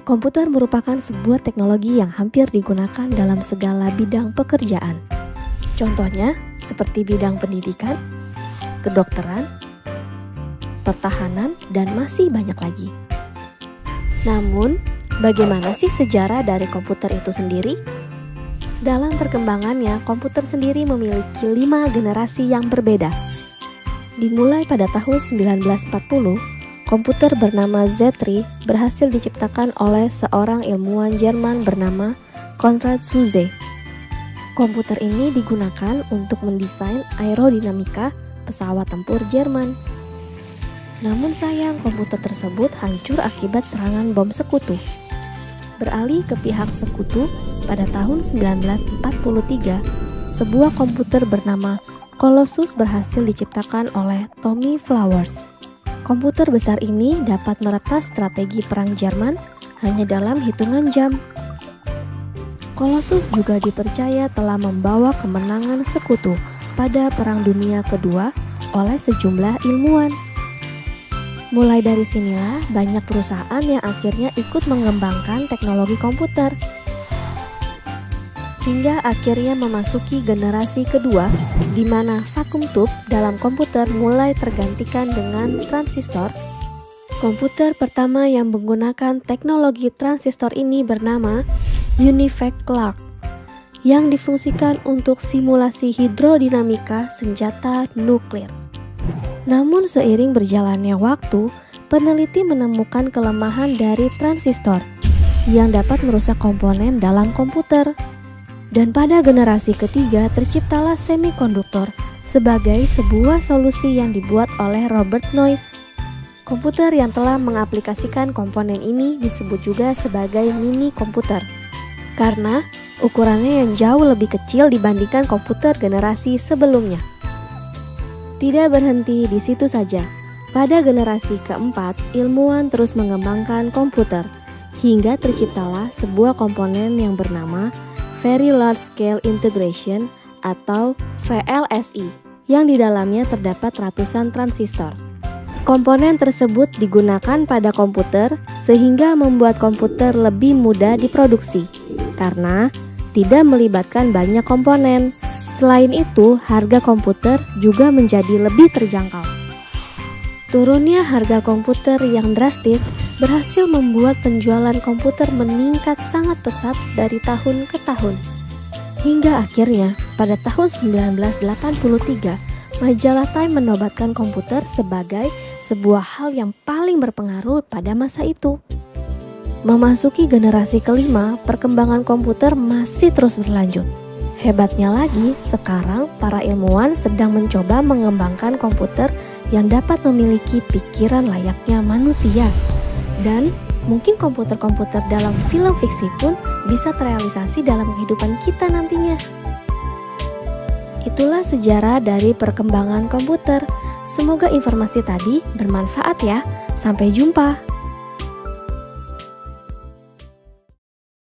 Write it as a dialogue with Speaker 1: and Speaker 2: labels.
Speaker 1: Komputer merupakan sebuah teknologi yang hampir digunakan dalam segala bidang pekerjaan. Contohnya seperti bidang pendidikan, kedokteran, pertahanan, dan masih banyak lagi. Namun, bagaimana sih sejarah dari komputer itu sendiri? Dalam perkembangannya, komputer sendiri memiliki 5 generasi yang berbeda. Dimulai pada tahun 1940, komputer bernama Z3 berhasil diciptakan oleh seorang ilmuwan Jerman bernama Konrad Zuse. Komputer ini digunakan untuk mendesain aerodinamika pesawat tempur Jerman. Namun sayang, komputer tersebut hancur akibat serangan bom sekutu. Beralih ke pihak sekutu, pada tahun 1943, sebuah komputer bernama Colossus berhasil diciptakan oleh Tommy Flowers. Komputer besar ini dapat meretas strategi perang Jerman hanya dalam hitungan jam. Colossus juga dipercaya telah membawa kemenangan sekutu pada Perang Dunia Kedua oleh sejumlah ilmuwan. Mulai dari sinilah banyak perusahaan yang akhirnya ikut mengembangkan teknologi komputer. Hingga akhirnya memasuki generasi kedua, di mana vacuum tube dalam komputer mulai tergantikan dengan transistor. Komputer pertama yang menggunakan teknologi transistor ini bernama Univac Clark, yang difungsikan untuk simulasi hidrodinamika senjata nuklir. Namun seiring berjalannya waktu, peneliti menemukan kelemahan dari transistor yang dapat merusak komponen dalam komputer. Dan pada generasi ketiga terciptalah semikonduktor sebagai sebuah solusi yang dibuat oleh Robert Noyce. Komputer yang telah mengaplikasikan komponen ini disebut juga sebagai mini komputer, karena ukurannya yang jauh lebih kecil dibandingkan komputer generasi sebelumnya. Tidak berhenti di situ saja, pada generasi keempat ilmuwan terus mengembangkan komputer, hingga terciptalah sebuah komponen yang bernama Very Large Scale Integration atau VLSI, yang di dalamnya terdapat ratusan transistor. Komponen tersebut digunakan pada komputer sehingga membuat komputer lebih mudah diproduksi karena tidak melibatkan banyak komponen. Selain itu, harga komputer juga menjadi lebih terjangkau. Turunnya harga komputer yang drastis berhasil membuat penjualan komputer meningkat sangat pesat dari tahun ke tahun. Hingga akhirnya pada tahun 1983, majalah Time menobatkan komputer sebagai sebuah hal yang paling berpengaruh pada masa itu. Memasuki generasi kelima, perkembangan komputer masih terus berlanjut. Hebatnya lagi, sekarang para ilmuwan sedang mencoba mengembangkan komputer yang dapat memiliki pikiran layaknya manusia. Dan mungkin komputer-komputer dalam film fiksi pun bisa terrealisasi dalam kehidupan kita nantinya. Itulah sejarah dari perkembangan komputer. Semoga informasi tadi bermanfaat ya. Sampai jumpa.